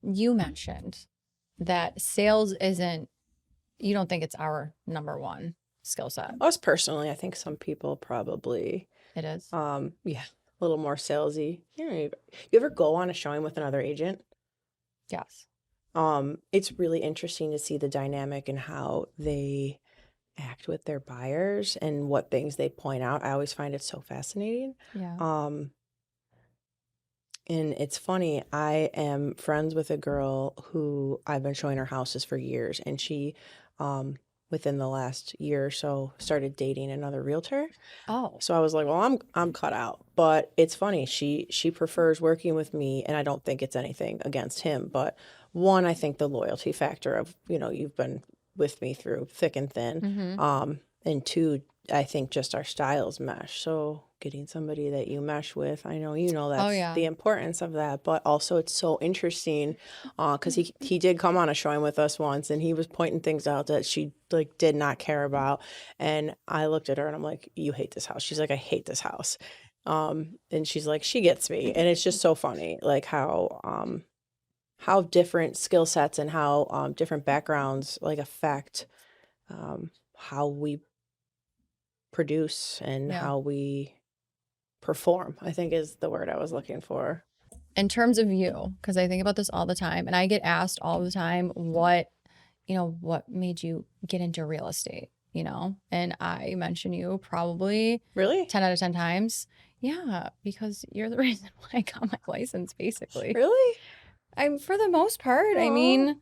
you mentioned that sales isn't, you don't think it's our number one skill set. Us personally, I think some people probably, It is. yeah, a little more salesy. You ever go on a showing with another agent? Yes. It's really interesting to see the dynamic and how they act with their buyers and what things they point out. I always find it so fascinating. Yeah. Um, and it's funny, I am friends with a girl who I've been showing her houses for years, and she, within the last year or so, started dating another realtor. Oh, So I was like, well, I'm cut out. But it's funny, she prefers working with me, and I don't think it's anything against him, but one, I think the loyalty factor of, you've been with me through thick and thin. mm-hmm. And two, I think just our styles mesh. So getting somebody that you mesh with, I know Oh, that's yeah. the importance of that, but also it's so interesting because he did come on a showing with us once, and he was pointing things out that she like did not care about. And I looked at her and I'm like, you hate this house. She's like, I hate this house. And she's like, she gets me. And it's just so funny, like how different skill sets and how different backgrounds like affect how we produce and Yeah. how we perform, I think is the word I was looking for. In terms of you, because I think about this all the time and I get asked all the time, what made you get into real estate, And I mention you probably Really? 10 out of 10 times. Yeah, because you're the reason why I got my license, basically. Really? For the most part, I Oh, mean,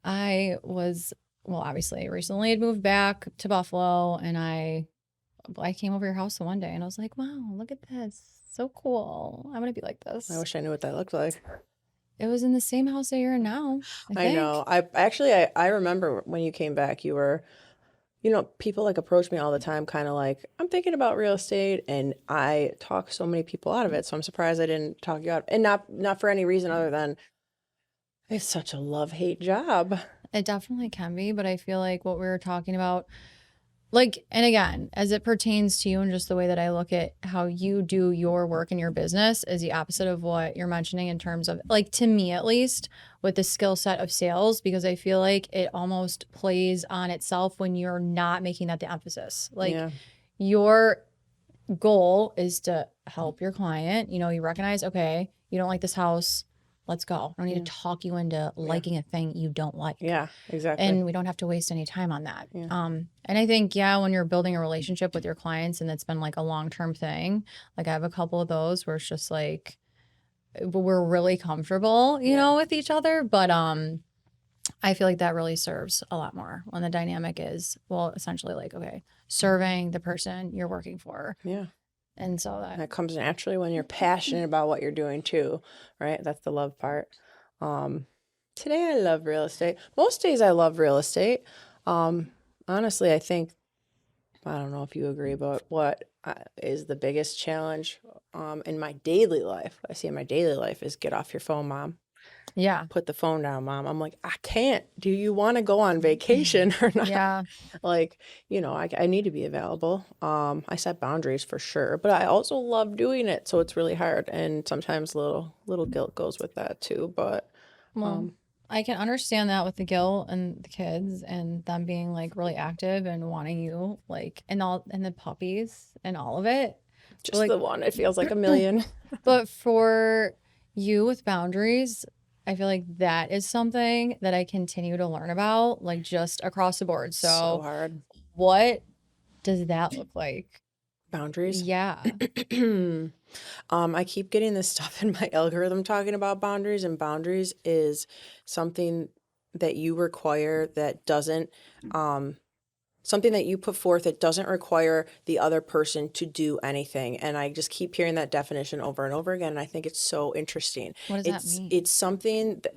well, obviously, recently I'd moved back to Buffalo and I came over your house one day and I was like, wow, look at this. So cool. I want to be like I this. wish I knew what that looked like. It was in the same house that you're in now, I I know. think. I remember when you came back, you were, people like approach me all the time, kind of like, I'm thinking about real estate, and I talk so many people out of it. So I'm surprised I didn't talk you out, and not for any reason other than it's such a love-hate job. It definitely can be, but I feel like what we were talking about, like, and again, as it pertains to you and just the way that I look at how you do your work in your business is the opposite of what you're mentioning in terms of, like, to me at least, with the skill set of sales, because I feel like it almost plays on itself when you're not making that the emphasis. Like, Yeah. your goal is to help your client. You recognize, okay, you don't like this house. Let's go. I don't need Yeah. to talk you into Yeah. liking a thing you don't like. Yeah, exactly. And we don't have to waste any time on that. Yeah. And I think, yeah, when you're building a relationship with your clients and it's been like a long-term thing, like I have a couple of those where it's just like we're really comfortable, Yeah. with each other. But I feel like that really serves a lot more when the dynamic is, well, essentially like, okay, serving the person you're working for. Yeah. And so that, That comes naturally when you're passionate about what you're doing too, right? That's the love part. Um, Today I love real estate. Most days I love real estate. Um, Honestly, I think, I don't know if you agree, but what is the biggest challenge in my daily life, I see in my daily life, is get off your phone, mom. yeah. Put the phone down, mom. I'm like, I can't. Do you want to go on vacation or not? Yeah. Like, I need to be available. I set boundaries for sure, but I also love doing it, so it's really hard. And sometimes little guilt goes with that too. But Well, um, I can understand that with the guilt and the kids and them being like really active and wanting you, like, and the puppies and all of it. But just like, the one, it feels like a million. but for you with boundaries, I feel like that is something that I continue to learn about, like just across the board. So So, hard. what does that look like? Boundaries. Yeah. I keep getting this stuff in my algorithm talking about boundaries, and boundaries is something that you require that doesn't, something that you put forth that doesn't require the other person to do anything. And I just keep hearing that definition over and over again. And I think it's so interesting. What does that mean? It's something that,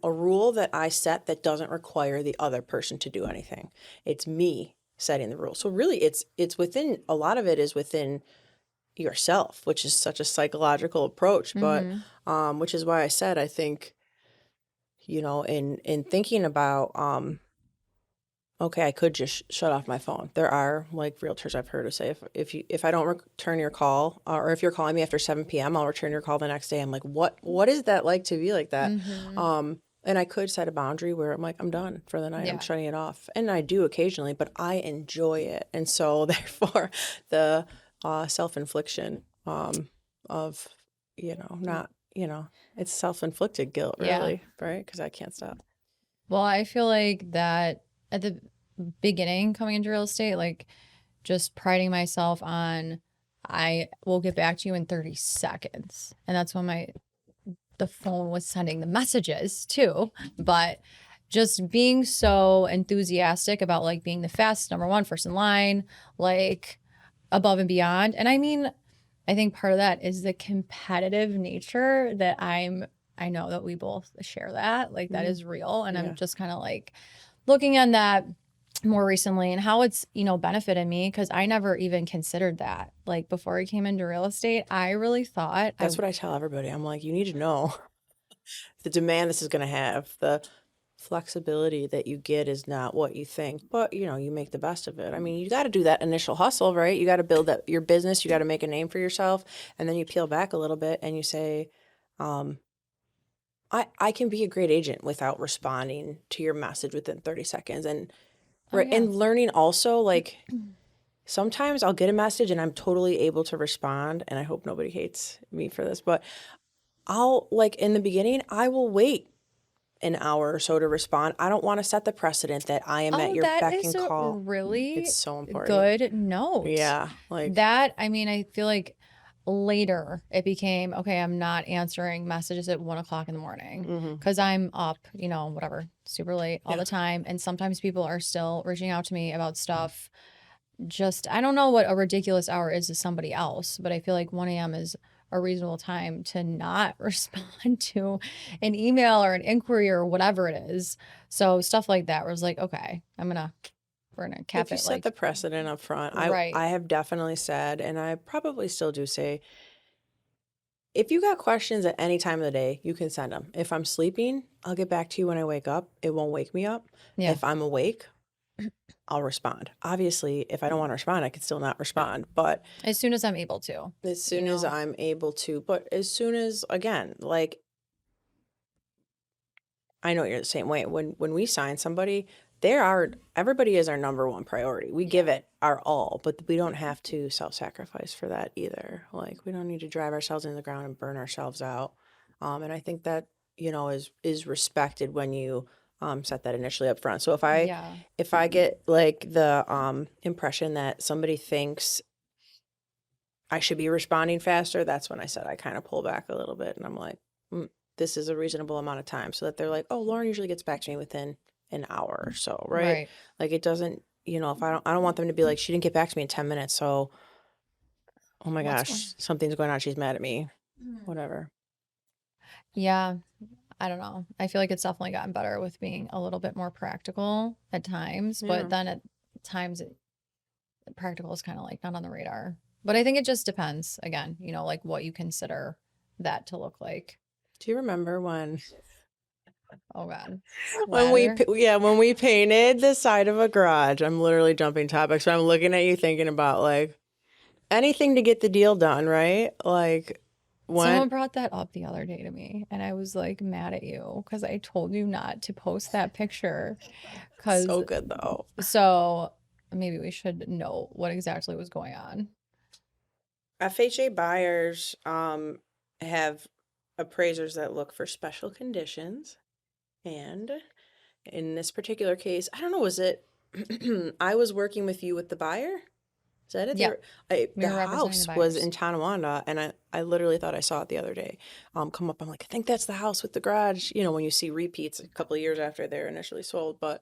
a rule that I set that doesn't require the other person to do anything. It's me setting the rule. So really it's within, a lot of it is within yourself, which is such a psychological approach, but Mm-hmm. which is why I said I think, in thinking about okay, I could just shut off my phone. There are like realtors I've heard of say if I don't return your call, or if you're calling me after 7 p.m., I'll return your call the next day. I'm like, what is that like to be like that? Mm-hmm. And I could set a boundary where I'm like, I'm done for the night. I'm Yeah. shutting it off, and I do occasionally, but I enjoy it, and so therefore the self-infliction of not it's self-inflicted guilt Yeah. really, right? Because I can't stop. Well, I feel like that at the beginning coming into real estate, like just priding myself on I will get back to you in 30 seconds. And that's when the phone was sending the messages too. But just being so enthusiastic about like being the fastest number one, first in line, like above and beyond. And I mean, I think part of that is the competitive nature that I know that we both share that. Like that Mhm. is real. And I'm Yeah. just kind of like looking at that more recently and how it's, benefited me because I never even considered that. Like before I came into real estate, I really thought I That's what I tell everybody. I'm like, you need to know the demand this is going to have. The flexibility that you get is not what you think, but you make the best of it. I mean, you got to do that initial hustle, right? You got to build that your business, you got to make a name for yourself, and then you peel back a little bit and you say, um, I can be a great agent without responding to your message within 30 seconds. And oh right, yeah. and learning also like sometimes I'll get a message and I'm totally able to respond, and I hope nobody hates me for this, but I'll like in the beginning, I will wait an hour or so to respond. I don't want to set the precedent that I am at Oh, your that beck is and a call. It's really so important. good note. Yeah, like That, I mean, I feel like later it became, okay, I'm not answering messages at 1 o'clock in the morning hmm because I'm up, whatever, super late all yeah. the time. And sometimes people are still reaching out to me about stuff. Just, I don't know what a ridiculous hour is to somebody else, but I feel like 1 a.m. is a reasonable time to not respond to an email or an inquiry or whatever it is. So stuff like that, where it's like, okay, we're gonna cap If you it set the like precedent up front, I right. have definitely said, and I probably still do say, if you got questions at any time of the day, you can send them. If I'm sleeping, I'll get back to you when I wake up. It won't wake me up. Yeah. If I'm awake, I'll respond. Obviously, if I don't want to respond, I can still not respond. But As soon as I'm able to, as you soon as know. I'm able to, but as soon as, again, like I know you're the same way. When we sign somebody, everybody is our number one priority. We give Yeah. it our all, but we don't have to self-sacrifice for that either. Like we don't need to drive ourselves into the ground and burn ourselves out. And I think that, is respected when you set that initially up front. So Yeah. if I get like the impression that somebody thinks I should be responding faster, that's when I said I kind of pull back a little bit and I'm like, this is a reasonable amount of time so that they're like, oh, Lauren usually gets back to me within an hour or so, right? Right. Like it doesn't, if I don't want them to be like, she didn't get back to me in 10 minutes. So, oh my What's going gosh, something's going on. She's mad at me, on? whatever. Yeah. I don't know. I feel like it's definitely gotten better with being a little bit more practical at times, but Yeah. then at times practical is kind of like not on the radar. But I think it just depends again, like what you consider that to look like. Do you remember Oh God. when Ladder. when we painted the side of a garage? I'm literally jumping topics, but I'm looking at you thinking about like anything to get the deal done, right? Like when Someone brought that up the other day to me, and I was like mad at you because I told you not to post that picture. Because so good though. so maybe we should know what exactly was going on. FHA buyers have appraisers that look for special conditions. And in this particular case, I don't know, was it I was working with you with the buyer? Is that it? Yeah, we The were representing the house was buyers in Tonawanda, and I literally thought I saw it the other day. Come up, I'm like, I think that's the house with the garage. When you see repeats a couple of years after they're initially sold, but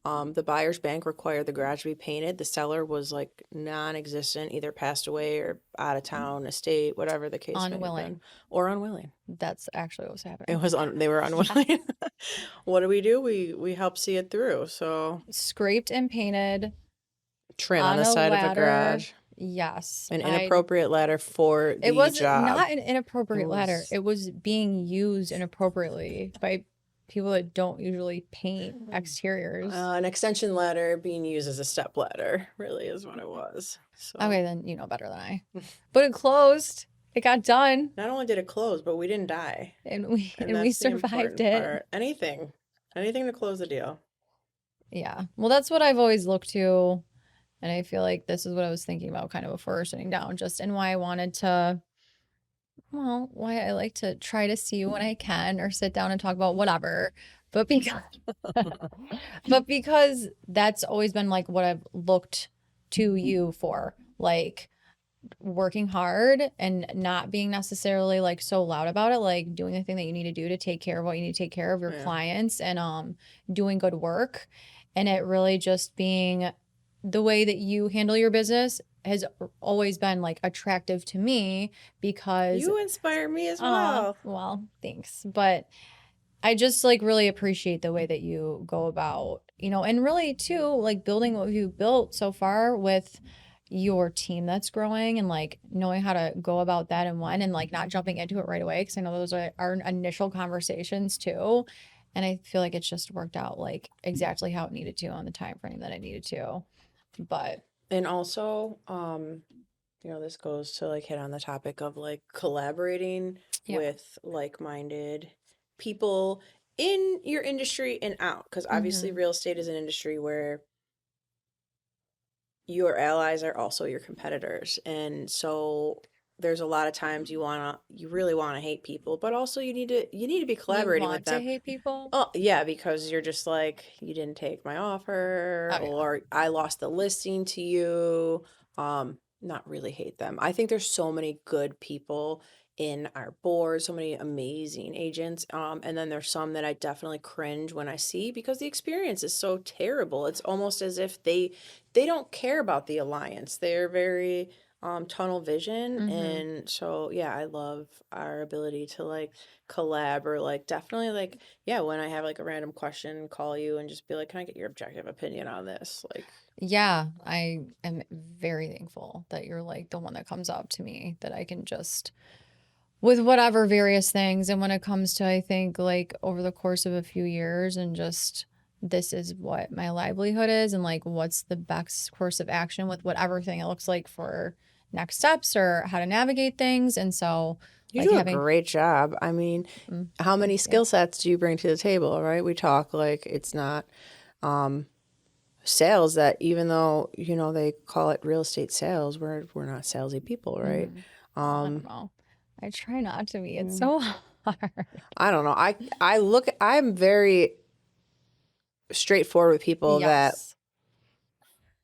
the buyer's bank required the garage to be painted. The seller was like non-existent, either passed away or out of town, estate, whatever the case may have been, unwilling. or unwilling. That's actually what was It happening. was they were Yeah. unwilling. What do? We help see it through. So Scraped and painted trim on on the a side of a ladder. garage, Yes. an inappropriate ladder for It the was job. not an It inappropriate ladder. was It was being used inappropriately by people that don't usually paint exteriors. An extension ladder being used as a step ladder really is what it was. So Okay, then you know better than I. But it closed. It got done, not only did it close, but we didn't die. and we And we that's the survived important it. part. Anything to close the deal. Yeah. Well, that's what I've always looked to, and I feel like this is what I was thinking about kind of before we were sitting down, just and why I wanted to. Well, why I like to try to see you when I can or sit down and talk about whatever. But because but because that's always been like what I've looked to you for. Like working hard and not being necessarily like so loud about it, like doing the thing that you need to do to take care of what you need to take care of your Yeah. clients and doing good work. And it really just being the way that you handle your business has always been like attractive to me because You inspire me as well. well, thanks. But I just like really appreciate the way that you go about, you know, and really too, like building what you built so far with your team that's growing and like knowing how to go about that and when and like not jumping into it right away. Cause I know those are our initial conversations too. And I feel like it's just worked out like exactly how it needed to on the time frame that I needed to. But And also, this goes to like hit on the topic of like collaborating yeah. with like-minded people in your industry and out. Because obviously, real estate is an industry where your allies are also your competitors. And so there's a lot of times you really wanna hate people, but also you need to be You collaborating with want to them. hate people? Oh, yeah, because you're just like, you didn't take my offer, Oh, yeah. or I lost the listing to you. Not really hate them. I think there's so many good people in our board, so many amazing agents. And then there's some that I definitely cringe when I see because the experience is so terrible. It's almost as if they don't care about the alliance. They're very tunnel vision. And so yeah, I love our ability to like collab or like definitely like yeah, when I have like a random question, call you and just be like, can I get your objective opinion on this? Like, Yeah, I am very thankful that you're like the one that comes up to me that I can just with whatever various things. And when it comes to, I think like over the course of a few years and just this is what my livelihood is and like what's the best course of action with whatever thing it looks like for next steps or how to navigate things. And so you like do a having great job. I mean, how many thank you. skill sets do you bring to the table, right? We talk like it's not sales that even though, they call it real estate sales, we're not salesy people, right? I don't know. I try not to be. It's Mm. so hard. I don't know. I'm very straightforward with people that Yes.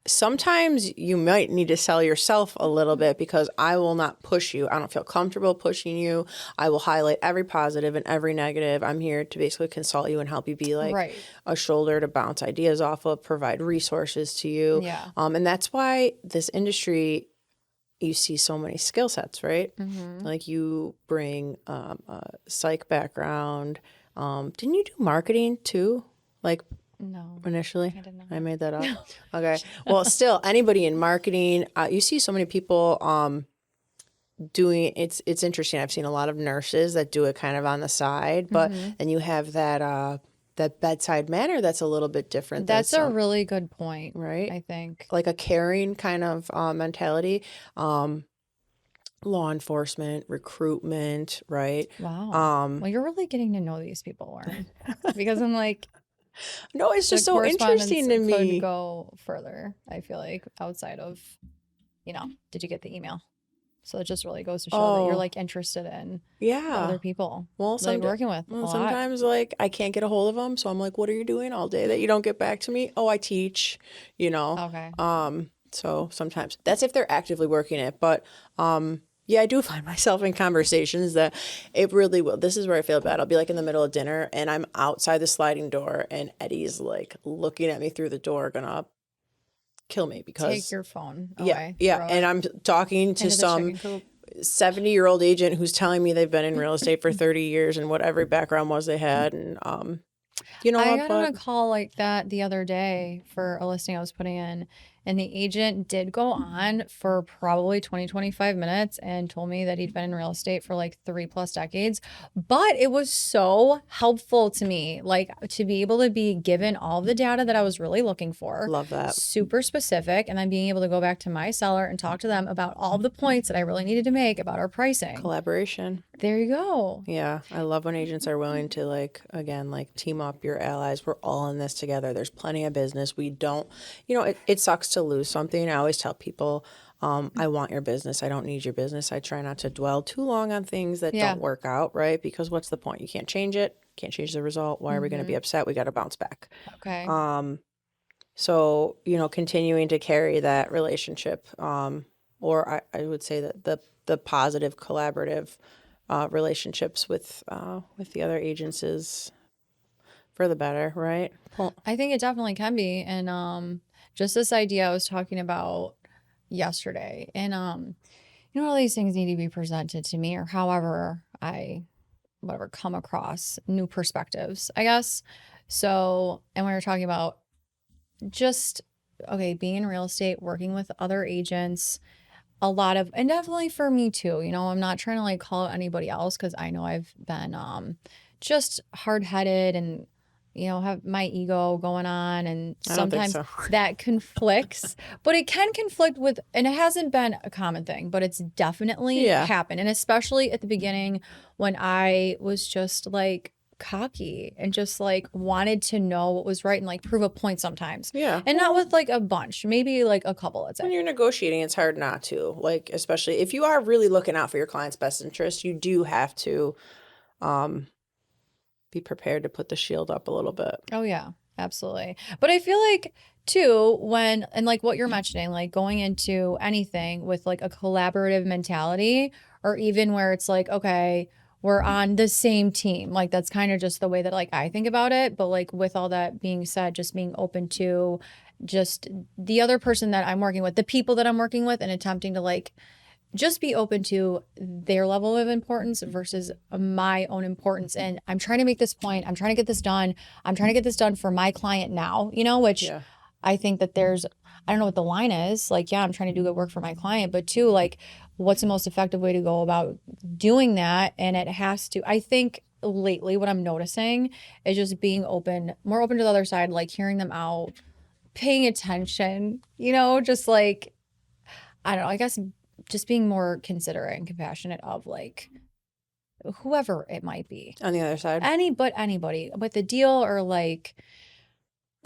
sometimes you might need to sell yourself a little bit because I will not push you. I don't feel comfortable pushing you. I will highlight every positive and every negative. I'm here to basically consult you and help you be like Right. a shoulder to bounce ideas off of, provide resources to you. Yeah. And that's why this industry, you see so many skill sets, right? Like you bring a psych background. Didn't you do marketing too? Like No, initially? I did not. I made that up. Okay. Well, still, anybody in marketing, you see so many people doing it's interesting. I've seen a lot of nurses that do it kind of on the side, but then you have that bedside manner that's a little bit different than That's a some, really good point, right? I think. Like a caring kind of mentality. Law enforcement, recruitment, right? Wow. Well, you're really getting to know these people, Lauren, because I'm like, No, it's the just so correspondence interesting to could me. go further. I feel like outside of, did you get the email? So it just really goes to show that you're Oh, like interested in the yeah. other people Well, that you're working with a lot. sometimes like I can't get a hold of them, so I'm like, "What are you doing all day that you don't get back to me?" "Oh, I teach," you know. Okay. So sometimes that's if they're actively working it, but yeah, I do find myself in conversations that it really will. This is where I feel bad. I'll be like in the middle of dinner and I'm outside the sliding door and Eddie's like looking at me through the door, gonna kill me Take because your phone yeah, away. yeah. Throw And it I'm talking to into the some chicken coop. 70-year-old agent who's telling me they've been in real estate for 30 years and whatever background was they had. And, you know I what, got on but a call like that the other day for a listing I was putting in, And the agent did go on for probably 20, 25 minutes and told me that he'd been in real estate for like 3+ decades. But it was so helpful to me, like to be able to be given all the data that I was really looking for, Love that. super specific, and then being able to go back to my seller and talk to them about all the points that I really needed to make about our pricing. Collaboration. There you go. Yeah, I love when agents are willing to like, again, like team up your allies. We're all in this together. There's plenty of business. We don't, it sucks to lose something. I always tell people, I want your business. I don't need your business. I try not to dwell too long on things that Yeah. don't work out, right? Because what's the point? You can't change it. Can't change the result. Why are we going to be upset? We got to bounce back. Okay. So, continuing to carry that relationship, or I would say that the positive collaborative relationships with the other agents is for the better, right? Well, I think it definitely can be. And just this idea I was talking about yesterday. And all these things need to be presented to me, or however I whatever come across new perspectives, I guess. So, and we were talking about just okay, being in real estate, working with other agents, a lot of, and definitely for me too, I'm not trying to like call out anybody else because I know I've been just hard-headed and have my ego going on, and I don't think sometimes so. that conflicts, but it can conflict with, and it hasn't been a common thing, but it's definitely Yeah. happened. And especially at the beginning when I was just like cocky and just like wanted to know what was right and like prove a point sometimes. Yeah. And not with like a bunch, maybe like a couple, let's When say. you're negotiating, it's hard not to. Like, especially if you are really looking out for your client's best interest, you do have to be prepared to put the shield up a little bit. Oh yeah, absolutely. But I feel like too, when, and like what you're mentioning, like going into anything with like a collaborative mentality, or even where it's like, okay, we're on the same team. Like that's kind of just the way that like I think about it. But like with all that being said, just being open to just the other person that I'm working with, the people that I'm working with, and attempting to like just be open to their level of importance versus my own importance. And I'm trying to make this point. I'm trying to get this done. I'm trying to get this done for my client now, which Yeah. I think that there's, I don't know what the line is. Like, yeah, I'm trying to do good work for my client, but two, like, what's the most effective way to go about doing that? And it has to, I think lately what I'm noticing is just being open, more open to the other side, like hearing them out, paying attention, just like, I don't know, I guess just being more considerate and compassionate of like whoever it might be. On the other side, Anybody with the deal, or like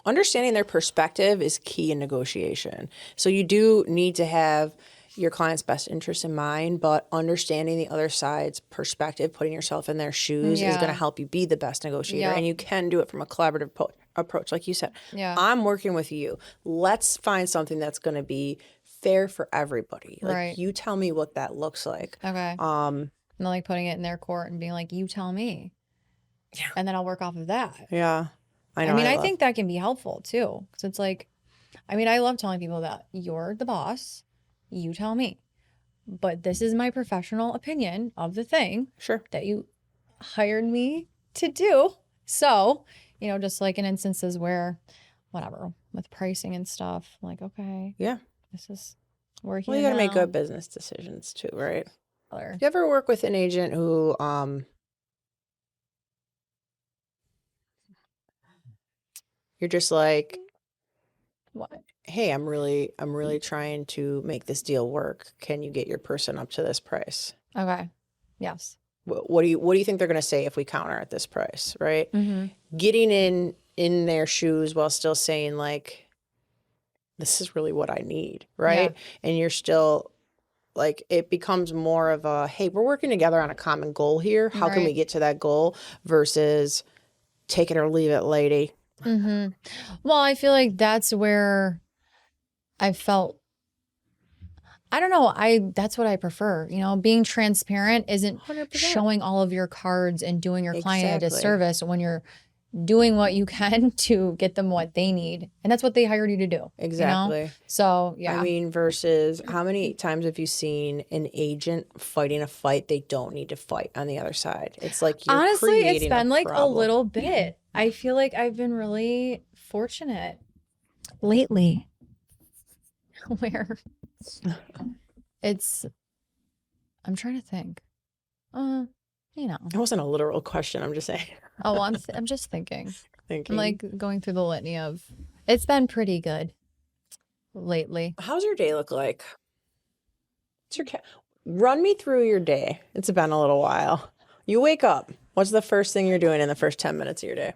understanding their perspective is key in negotiation. So you do need to have your client's best interest in mind, but understanding the other side's perspective, putting yourself in their shoes is going to help you be the best negotiator. Yep. And you can do it from a collaborative approach. Like you said, Yeah. I'm working with you. Let's find something that's going to be fair for everybody. Like Right. you tell me what that looks like. Okay. And like putting it in their court and being like, you tell me. Yeah. And then I'll work off of that. Yeah. I know. I mean, I think that can be helpful too. Because it's like, I mean, I love telling people that you're the boss, you tell me. But this is my professional opinion of the thing Sure. that you hired me to do. So, just like in instances where, whatever, with pricing and stuff, like, okay, Yeah. this is working. Well, you got to make good business decisions too, right? Do you ever work with an agent who you're just like, what? Hey, I'm really trying to make this deal work. Can you get your person up to this price? Okay. Yes. What do you think they're going to say if we counter at this price, right? Mm-hmm. Getting in their shoes while still saying like, this is really what I need, right? Yeah. And you're still like, it becomes more of a, hey, we're working together on a common goal here. How can we get to that goal versus take it or leave it, lady? Mm-hmm. Well, I feel like that's where I felt, I don't know, that's what I prefer. Being transparent isn't 100%. showing all of your cards and doing your client a disservice when you're doing what you can to get them what they need. And that's what they hired you to do. Exactly. So, yeah. I mean, versus how many times have you seen an agent fighting a fight they don't need to fight on the other side? It's like you're honestly, it's creating been like problem. a little bit. I feel like I've been really fortunate lately. where it's, I'm trying to think. You know. It wasn't a literal question. I'm just saying. Oh, well, I'm just thinking. Thinking. I'm like going through the litany of, it's been pretty good lately. How's your day look like? Run me through your day. It's been a little while. You wake up. What's the first thing you're doing in the first 10 minutes of your day?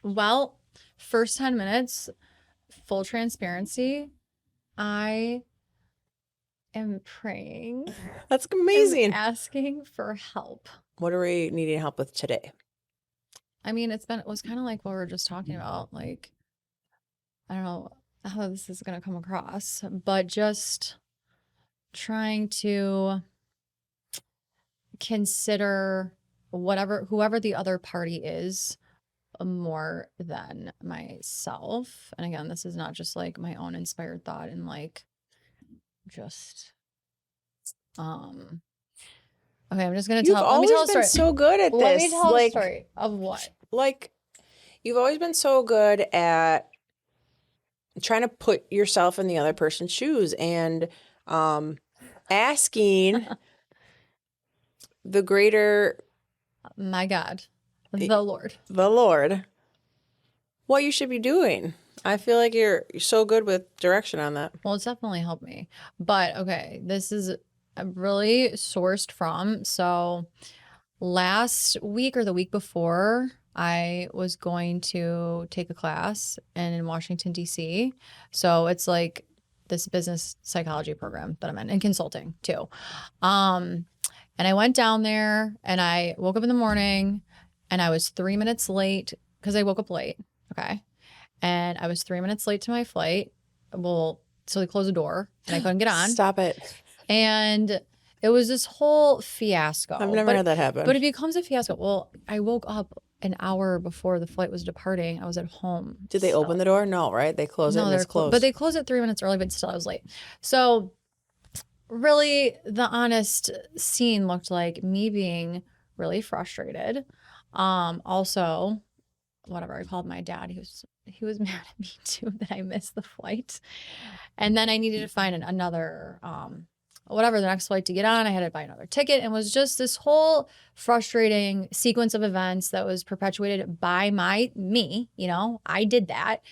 Well, first 10 minutes, full transparency, I am praying. That's amazing. And asking for help. What are we needing help with today? I mean, it was kind of like what we were just talking about. Like, I don't know how this is going to come across, but just trying to consider whoever the other party is more than myself. And again, this is not just like my own inspired thought and like just okay, I'm just gonna tell. Let me tell a story. So good at this. Let me tell a story of what. Like, you've always been so good at trying to put yourself in the other person's shoes and asking the greater, my God, the Lord, what you should be doing. I feel like you're so good with direction on that. Well, it's definitely helped me. But okay, this is really sourced from. So last week or the week before, I was going to take a class in Washington, D.C. So it's like this business psychology program that I'm in and consulting too. And I went down there and I woke up in the morning and I was 3 minutes late because I woke up late. Okay. And I was 3 minutes late to my flight. Well, so they closed the door and I couldn't get on. Stop it. And it was this whole fiasco. I've never had that happen. But it becomes a fiasco. Well, I woke up an hour before the flight was departing. I was at home. Did they open the door? No, right? They closed it and it's closed. But they closed it 3 minutes early, but still I was late. So really the honest scene looked like me being really frustrated. Also, whatever, I called my dad. He was mad at me too that I missed the flight. And then I needed to find another the next flight to get on. I had to buy another ticket, and was just this whole frustrating sequence of events that was perpetuated by me, I did that.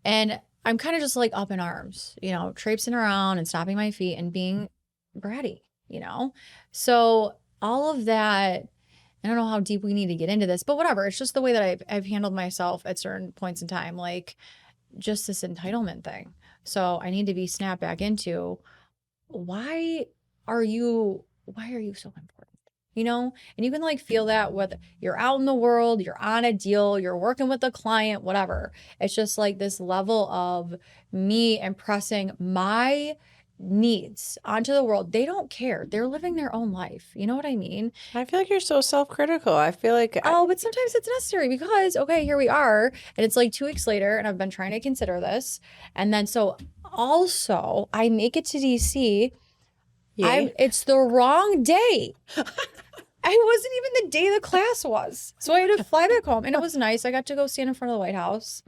And I'm kind of just like up in arms, traipsing around and stopping my feet and being bratty, So all of that, I don't know how deep we need to get into this, but whatever. It's just the way that I've handled myself at certain points in time, like just this entitlement thing. So I need to be snapped back into, why are you so important? And you can like feel that whether you're out in the world, you're on a deal, you're working with a client, whatever. It's just like this level of me impressing my needs onto the world. They don't care. They're living their own life. You know what I mean? I feel like you're so self-critical. I feel like but sometimes it's necessary because okay, here we are, and it's like 2 weeks later, and I've been trying to consider this, and then so also I make it to DC. It's the wrong day. I wasn't even the day the class was, so I had to fly back home, and it was nice. I got to go stand in front of the White House.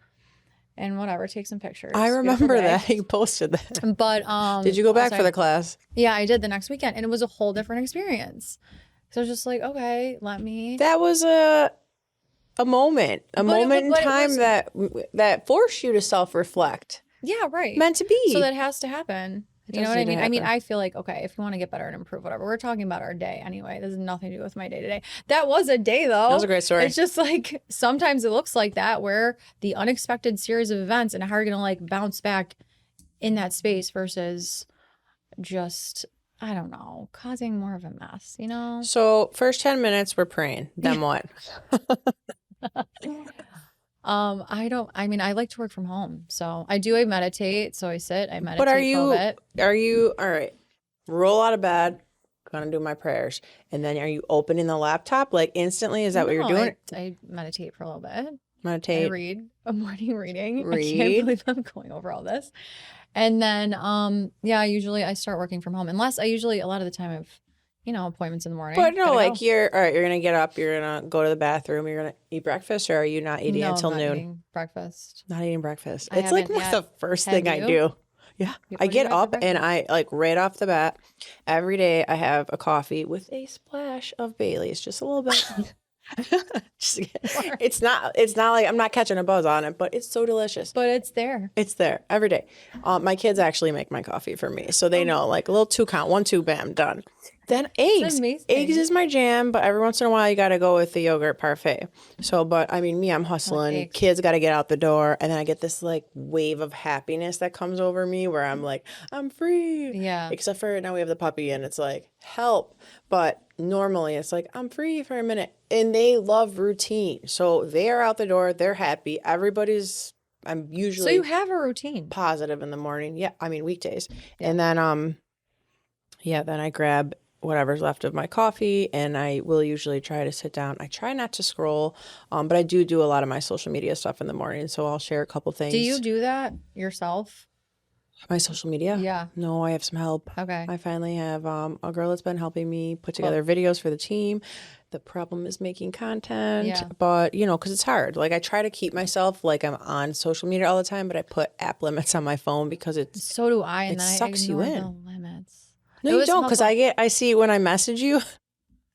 And whatever, take some pictures. I remember that. You posted that. But did you go back for the class? Yeah, I did the next weekend, and it was a whole different experience. So I was just like, okay, let me. That was a moment in time that forced you to self-reflect. Yeah, right. Meant to be. So that has to happen. You know what I mean? I mean, I feel like, okay, if you want to get better and improve, whatever. We're talking about our day anyway. This has nothing to do with my day to day. That was a day, though. That was a great story. It's just like sometimes it looks like that, where the unexpected series of events and how you're going to like bounce back in that space versus just, I don't know, causing more of a mess, So first 10 minutes, we're praying. Then what? I like to work from home. So I meditate. So I meditate. But are you, all right, roll out of bed, gonna do my prayers. And then are you opening the laptop like instantly? Is that what you're doing? I meditate for a little bit. Meditate. I read a morning reading. I can't believe I'm going over all this. And then, usually I start working from home unless a lot of the time I've, appointments in the morning. But no, like you're going to get up, you're going to go to the bathroom, you're going to eat breakfast, or are you not eating until noon? Eating breakfast. Not eating breakfast. It's like the first thing I do. Yeah. What I do you get have for up and breakfast? I like right off the bat, every day I have a coffee with a splash of Bailey's, just a little bit. Just- More. it's not like I'm not catching a buzz on it, but it's so delicious. But it's there. It's there every day. My kids actually make my coffee for me, so they Oh, know like a little 2 count, 1, 2, bam, done. Then it's eggs. Eggs amazing. is my jam, but every once in a while you got to go with the yogurt parfait. So, but I mean, me, I'm I like hustling. eggs. Kids got to get out the door, and then I get this like wave of happiness that comes over me where I'm like, I'm free. Yeah. Except for now we have the puppy, and it's like help. But normally it's like I'm free for a minute, and they love routine. So they are out the door. They're happy. I'm So you usually have a routine. positive in the morning. Yeah, I mean weekdays. Yeah. And then yeah, then I grab whatever's left of my coffee and I will usually try to sit down. I try not to scroll, but I do a lot of my social media stuff in the morning, so I'll share a couple Do you things. do that yourself? My social media? Yeah. No, I have some help. Okay. I finally have a girl that's been helping me put Well, together videos for the team. The problem is making content, yeah. but you know, because it's hard. Like I try to keep myself like I'm on social media all the time, but I put app limits on my phone because So do I, and it then I sucks you ignore the in. limits. No, It you was don't, because helpful. I see when I message you, It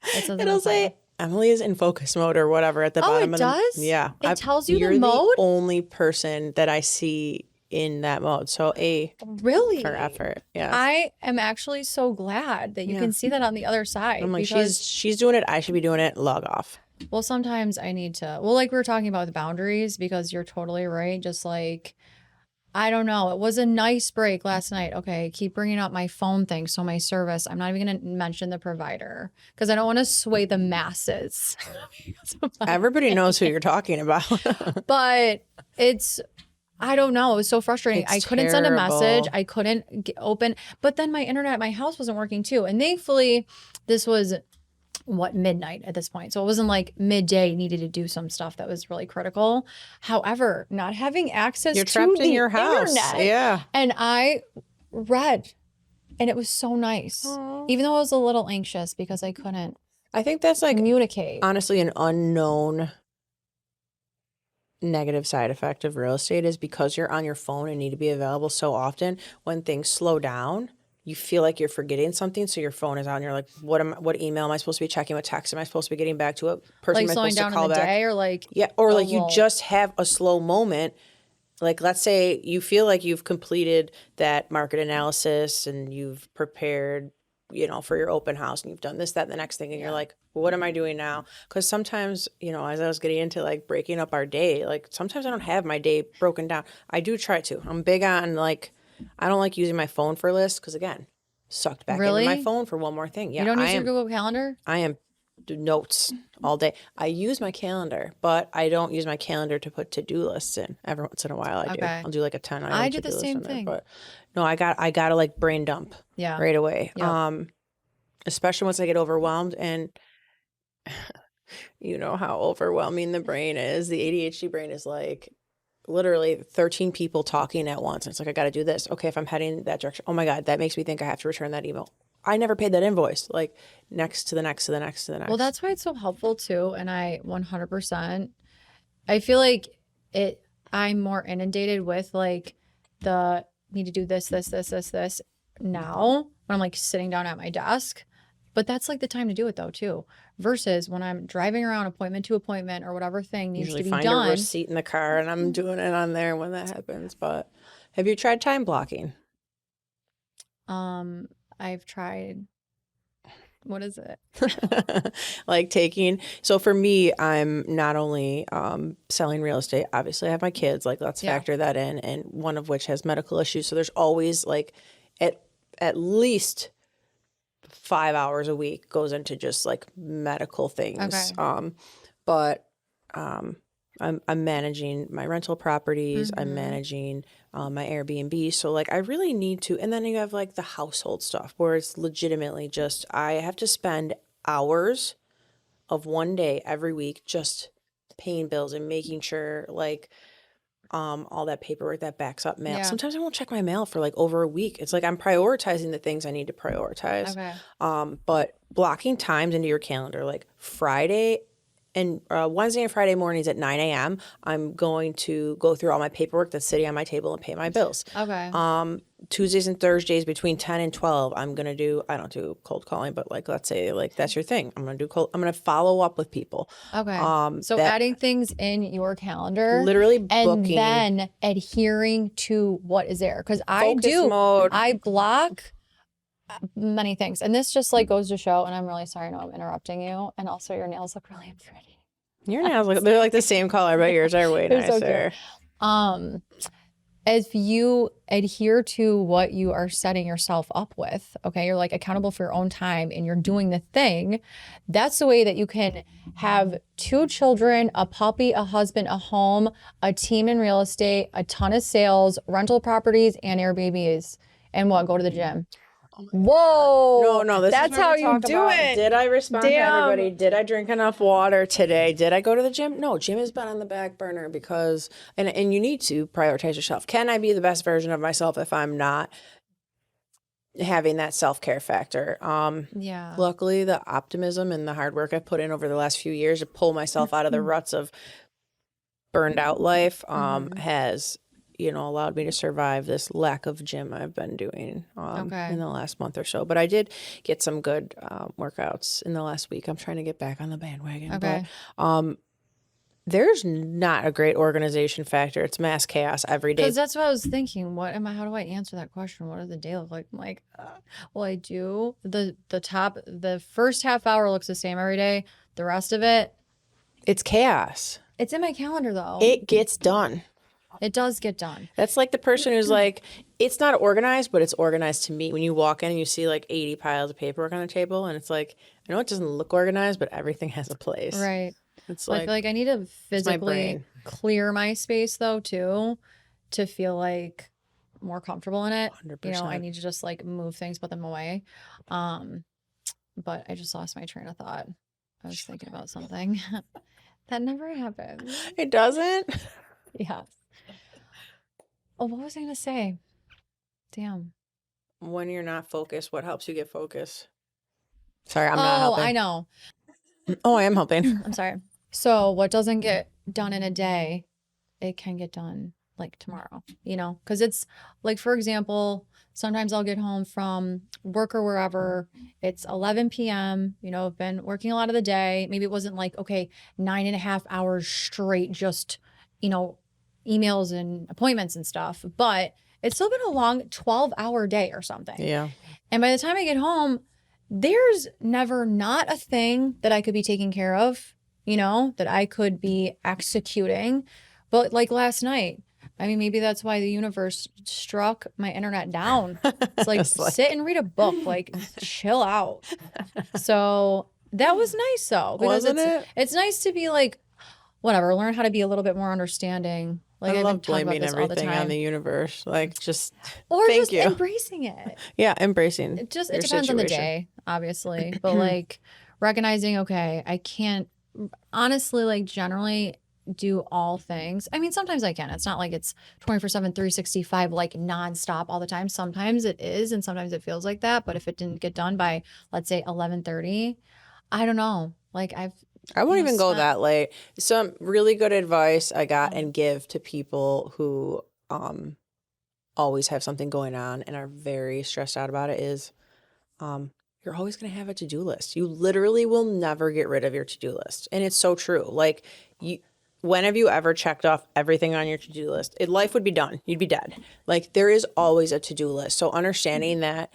says I'm it'll in flight. say Emily is in focus mode or whatever at the Oh, bottom it of the. does? Yeah, It tells you the you're the mode? only person that I see in that mode. So A for Really? effort. Yes. I am actually so glad that you Yeah. can see that on the other I'm side like, because, she's doing it. I should be doing it. Log off. well, sometimes I need to, well, like we were talking about the boundaries because you're totally right. Just like, I don't know. It was a nice break last night. Okay, keep bringing up my phone thing. So my service, I'm not even going to mention the provider because I don't want to sway the masses. Everybody knows who you're talking about. But it's, I don't know. It was so frustrating. I It's couldn't send a message. terrible. I couldn't open, but then my internet at my house wasn't working too. And thankfully, this was what, midnight at this point. So it wasn't like midday needed to do some stuff that was really critical. However, not having access You're to trapped in the your house. internet, Yeah. and I read, and it was so nice. Aw. Even though I was a little anxious because I couldn't I think that's like communicate. honestly an unknown negative side effect of real estate is because you're on your phone and need to be available so often. When things slow down, you feel like you're forgetting something, so your phone is out and you're like, what email am I supposed to be checking? What text am I supposed to be getting back to? What person Like am I slowing supposed to down in call the back? day, or like, Yeah, or oh, like you well, just have a slow moment. Like let's say you feel like you've completed that market analysis and you've prepared, for your open house and you've done this, that, and the next thing, and you're like, what am I doing now? Because sometimes, as I was getting into like breaking up our day, like sometimes I don't have my day broken down. I do try to. I'm big on like, I don't like using my phone for lists because again, sucked back into my really? phone for one more thing. You Yeah, don't I use your am. Google Calendar? I am notes all day. I use my calendar, but I don't use my calendar to put to-do lists in. Every once in a while I do. Okay. I'll do like a 10 I item do the to-do list same in there, thing. but no, I gotta like brain dump Yeah. right away. Yep. Especially once I get overwhelmed, and you know how overwhelming the brain is. The ADHD brain is like literally 13 people talking at once. And it's like, I got to do this. Okay, if I'm heading that direction, oh my God, that makes me think I have to return that email. I never paid that invoice. Like next to the next to the next to the next. Well, that's why it's so helpful too. And I 100%, I feel like I'm more inundated with like the need to do this now when I'm like sitting down at my desk. But that's like the time to do it though too. Versus when I'm driving around appointment to appointment or whatever thing needs Usually to be find a done. receipt in the car and I'm doing it on there when that happens. But have you tried time blocking? I've tried, what is it? Like so for me, I'm not only selling real estate, obviously I have my kids, like let's Yeah. factor that in, and one of which has medical issues. So there's always like at least 5 hours a week goes into just like medical things. Okay. But I'm managing my rental properties. I'm Mhm. managing my Airbnb. So like I really need to. And then you have like the household stuff where it's legitimately just I have to spend hours of one day every week just paying bills and making sure like all that paperwork that backs up mail. Yeah. Sometimes I won't check my mail for like over a week. It's like I'm prioritizing the things I need to prioritize. Okay. But blocking times into your calendar, like Friday and Wednesday and Friday mornings at 9 a.m., I'm going to go through all my paperwork that's sitting on my table and pay my bills. Okay. Tuesdays and Thursdays between 10 and 12, I'm going to do, I don't do cold calling, but like, let's say like that's your thing. I'm going to do I'm going to follow up with people. Okay. So that adding things in your calendar, literally and booking. then adhering to what is there. Because Focus mode. I block many things. And this just like goes to show, and I'm really sorry, no, I'm interrupting you. And also your nails look really pretty. Your nails look, they're like the same color, but yours are way They're so nicer. cute. If you adhere to what you are setting yourself up with, okay, you're like accountable for your own time and you're doing the thing, that's the way that you can have 2 children, a puppy, a husband, a home, a team in real estate, a ton of sales, rental properties, and Airbnbs. And what? Go to the gym. Whoa. No, this that's is where how we you talk do about, it. did I respond to everybody? Did I drink enough water today? Did I go to the gym? No, gym has been on the back burner because, and you need to prioritize yourself. Can I be the best version of myself if I'm not having that self-care factor? Yeah. Luckily, the optimism and the hard work I've put in over the last few years to pull myself out of the ruts of burned out life has, allowed me to survive this lack of gym I've been doing in the last month or so. But I did get some good workouts in the last week. I'm trying to get back on the bandwagon. Okay. But there's not a great organization factor. It's mass chaos every day. Because that's what I was thinking. How do I answer that question? What does the day look like? I'm like, well, I do. The first half hour looks the same every day. The rest of it, it's chaos. it's in my calendar though. It gets done. It does get done. That's like the person who's like, it's not organized, but it's organized to me. When you walk in and you see like 80 piles of paperwork on the table, and it's like, I know it doesn't look organized, but everything has a place. Right. It's Well, like, I feel like I need to physically clear my space though too, to feel like more comfortable in it. 100%. I need to just like move things, put them away. But I just lost my train of thought. I was thinking about something that never happened. It doesn't? Yes. Oh, what was I going to say? Damn. When you're not focused, what helps you get focused? Sorry, I'm not helping. I know. Oh, I am helping. I'm sorry. So what doesn't get done in a day, it can get done like tomorrow, because it's like, for example, sometimes I'll get home from work or wherever. It's 11 p.m. I've been working a lot of the day. Maybe it wasn't like, okay, 9.5 hours straight, just, emails and appointments and stuff, but it's still been a long 12-hour day or something. Yeah. And by the time I get home, there's never not a thing that I could be taking care of, that I could be executing. But like last night, I mean, maybe that's why the universe struck my internet down. It's like, sit and read a book, like chill out. So that was nice though, because it's nice to be like, whatever, learn how to be a little bit more understanding. Like, I I've love been talking blaming about this all the everything time. on the universe. Like, just or thank just you. embracing it. Yeah, embracing. It depends on the day, obviously, but like recognizing, okay, I can't honestly, like, generally do all things. I mean, sometimes I can. It's not like it's 24/7, 365, like nonstop all the time. Sometimes it is, and sometimes it feels like that. But if it didn't get done by, let's say, 11:30, I don't know. Like, I won't even go that late. Some really good advice I got and give to people who always have something going on and are very stressed out about it is you're always going to have a to-do list. You literally will never get rid of your to-do list. And it's so true. Like, when have you ever checked off everything on your to-do list? Life would be done. You'd be dead. Like, there is always a to-do list. So understanding that,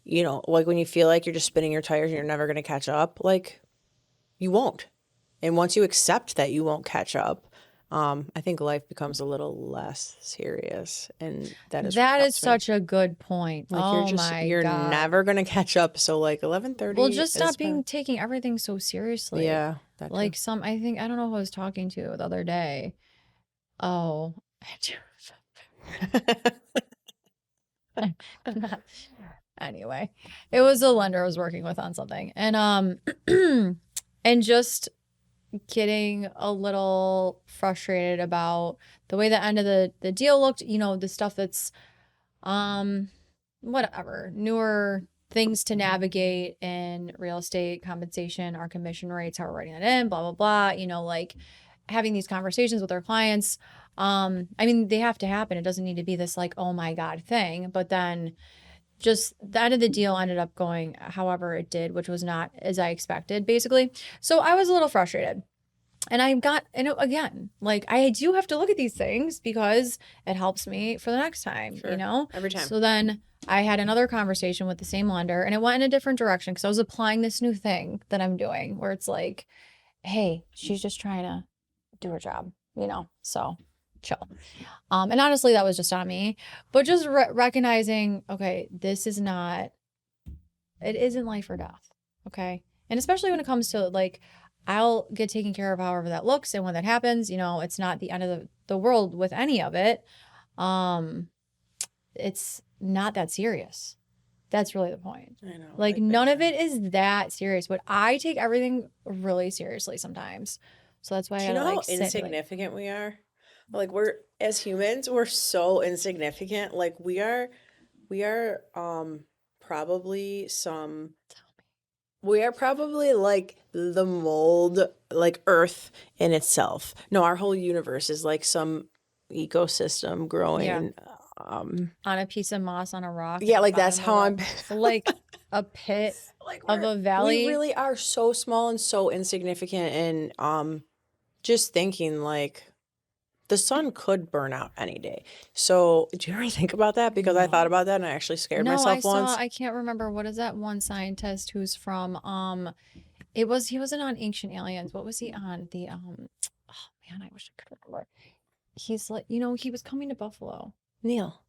like when you feel like you're just spinning your tires and you're never going to catch up, like, you won't. And once you accept that you won't catch up, I think life becomes a little less serious. And that is such a good point. Like, you're never going to catch up. So like 11:30. Well, just stop taking everything so seriously. Yeah. Like I don't know who I was talking to the other day. Oh, anyway, it was a lender I was working with on something, and and just getting a little frustrated about the way the end of the deal looked. The stuff that's whatever, newer things to navigate in real estate compensation, our commission rates, how we're writing that in, blah, blah, blah, you know, like having these conversations with our clients. I mean, they have to happen. It doesn't need to be this like, oh my God thing, but then just the end of the deal ended up going however it did, which was not as I expected, basically. So I was a little frustrated. And I got, and again, like I do have to look at these things because it helps me for the next time, you Sure. know? Every time. So then I had another conversation with the same lender and it went in a different direction because I was applying this new thing that I'm doing where it's like, hey, she's just trying to do her job, you know? So chill. And honestly, that was just on me, but just recognizing, okay, this is not, it isn't life or death. Okay. And especially when it comes to like, I'll get taken care of however that looks. And when that happens, you know, it's not the end of the world with any of it. Um, it's not that serious. That's really the point. I know. Like none of it is that serious, but I take everything really seriously sometimes. So that's why I Do you gotta know how like sit and be like, insignificant we are? Like we're as humans, we're so insignificant. Like we are probably some we are probably like the mold, like Earth in itself. No, our whole universe is like some ecosystem yeah, growing. on a piece of moss on a rock at Yeah, the like that's bottom how of I'm like a pit like of a we valley. really are so small and so insignificant, and just thinking like the sun could burn out any day. So do you ever think about that? Because I thought No. about that and I actually scared No, I myself saw, once. I can't remember what is that one scientist who's from he wasn't on Ancient Aliens. What was he on? The oh man, I wish I could remember. He's like, you know, he was coming to Buffalo. Neil,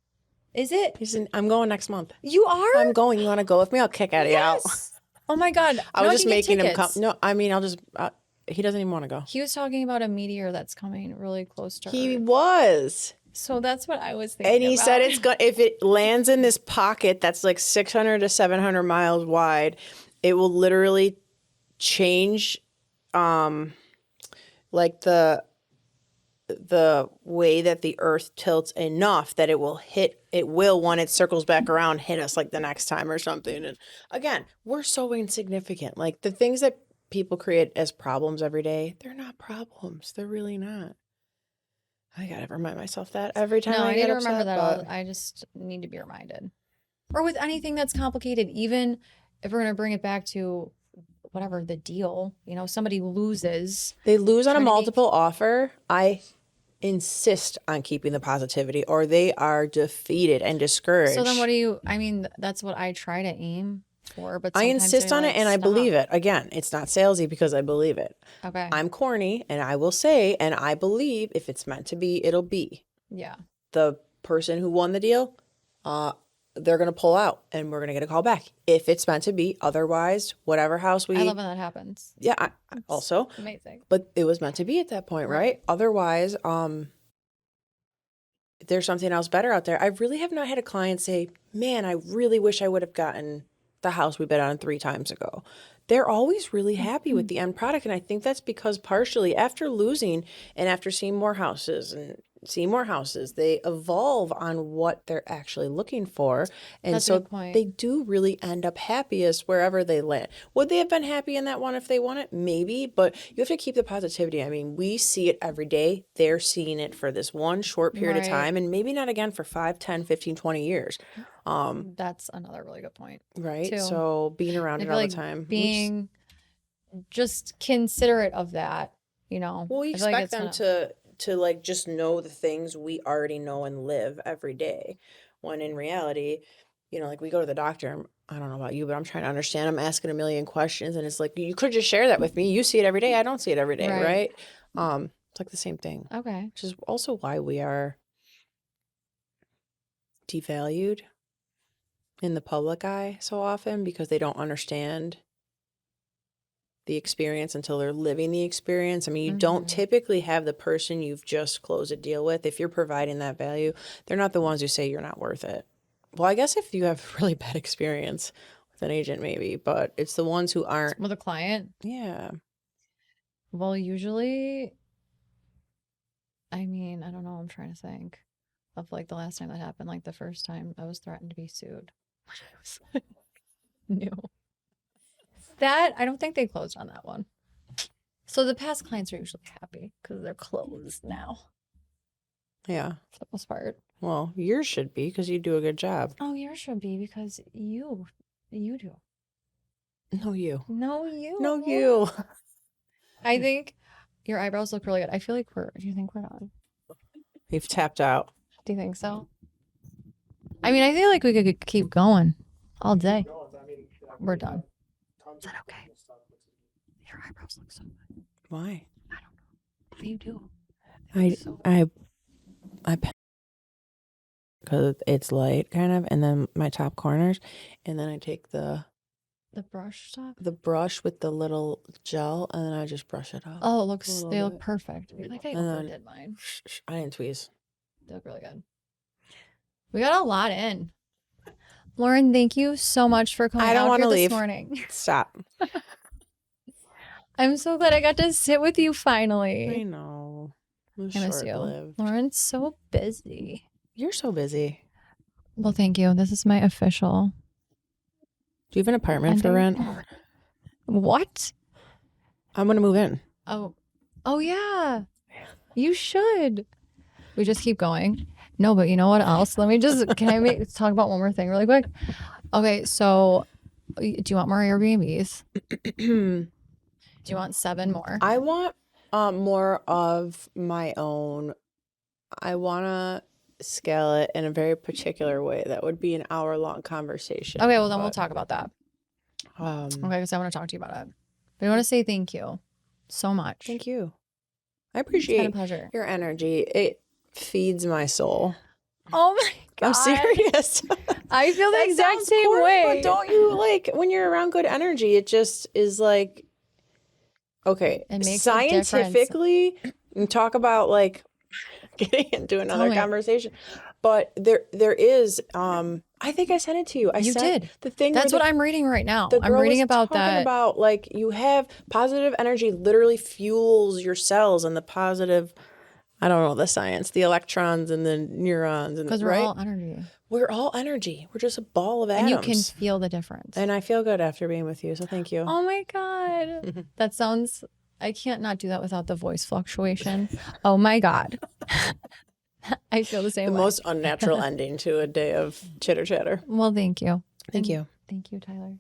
Is it? I'm going next month. You are? I'm going. You want to go with me? I'll kick Eddie out. Yes. Oh my God. I Now was I just can get making him come. tickets. No, I mean, I'll just, he doesn't even want to go. He was talking about a meteor that's coming really close to He Earth. was. So that's what I was And thinking he about. said it's going, if it lands in this pocket that's like 600 to 700 miles wide, it will literally change, like the way that the earth tilts enough that it will when it circles back around hit us like the next time or something. And again, we're so insignificant. Like the things that people create as problems every day, they're not problems. They're really not. I gotta remind myself that every time No, I I need get to remember upset. that But I just need to be reminded. Or with anything that's complicated, even if we're going to bring it back to whatever the deal, you know, somebody loses. they lose on a Trying to get, multiple offer. I insist on keeping the positivity, or they are defeated and discouraged. so then what do you, I mean, that's what I try to aim for, but I sometimes insist I on it like and I stop. believe it. Again, it's not salesy because I believe it. Okay. I'm corny and I will say, and I believe if it's meant to be, it'll be. Yeah. The person who won the deal, they're going to pull out and we're going to get a call back. If it's meant to be, otherwise, whatever house I love when that happens. yeah, I It's also, amazing. but it was meant to be at that point, right? Otherwise, there's something else better out there. I really have not had a client say, man, I really wish I would have gotten the house we bid on 3 times ago. They're always really happy with the end product. And I think that's because partially after losing and after seeing more houses and seeing more houses, they evolve on what they're actually looking for. And That's a so good point. they do really end up happiest wherever they land. Would they have been happy in that one if they won it? Maybe, but you have to keep the positivity. I mean, we see it every day. They're seeing it for this one short period of Right. time and maybe not again for 5, 10, 15, 20 years. That's another really good point. Right? Too. So being around I it feel all like the time. being just considerate of that, you know. Well, we I feel like expect it's them to like just know the things we already know and live every day. When in reality, like we go to the doctor. I don't know about you, but I'm trying to understand. I'm asking a million questions, and it's like you could just share that with me. You see it every day. I don't see it every day, Right. right? It's like the same thing, Okay. which is also why we are devalued in the public eye so often because they don't understand the experience until they're living the experience. I mean, you don't typically have the person you've just closed a deal with. If you're providing that value, they're not the ones who say you're not worth it. Well, I guess if you have really bad experience with an agent, maybe, but it's the ones who aren't. With a client. Yeah. Well, usually, I mean, I don't know. I'm trying to think of like the last time that happened, like the first time I was threatened to be sued. New. That, I don't think they closed on that one. So the past clients are usually happy because they're closed now, Yeah. for the most part. Well, yours should be because you do a good job. Oh, yours should be because you do. No, you. No, you. No, you. I think your eyebrows look really good. I feel like do you think we're done? You've tapped out. Do you think so? I mean, I feel like we could keep going all day. We're done. Is that okay? Your eyebrows look so good. Why? I don't know. What do you do? I because it's light kind of, and then my top corners, and then I take the brush stuff. The brush with the little gel, and then I just brush it off. Oh, they look perfect. I feel like I overdid mine. I didn't tweeze. They look really good. We got a lot in. Lauren, thank you so much for coming out here this morning. Stop. I'm so glad I got to sit with you finally. I know. I miss you. Lauren's so busy. You're so busy. Well, thank you. This is my official. Do you have an apartment for rent? What? I'm going to move in. Oh, yeah. You should. We just keep going. No, but you know what else? Can I talk about one more thing really quick? Okay, so do you want more Airbnbs? Do you want 7 more? I want more of my own. I want to scale it in a very particular way. That would be an hour-long conversation. Okay, well, then we'll talk about that. Okay, because I want to talk to you about it. But I want to say thank you so much. Thank you. I appreciate your energy. It feeds my soul. Oh my God. I'm serious. I feel the exact same way. But don't you, like, when you're around good energy, it just is like, okay, it makes scientifically, and talk about like getting into another conversation. But there is, I think I sent it to you. You did. The thing that's what I'm reading right now. I'm reading about that. About like you have positive energy literally fuels your cells, and the positive, I don't know the science, the electrons and the neurons, and because we're all energy. We're all energy. We're just a ball of atoms. And you can feel the difference. And I feel good after being with you. So thank you. Oh my God. That sounds, I can't not do that without the voice fluctuation. Oh my God. I feel the same way. The most unnatural ending to a day of chitter chatter. Well, thank you. Thank you. Thank you, Tyler.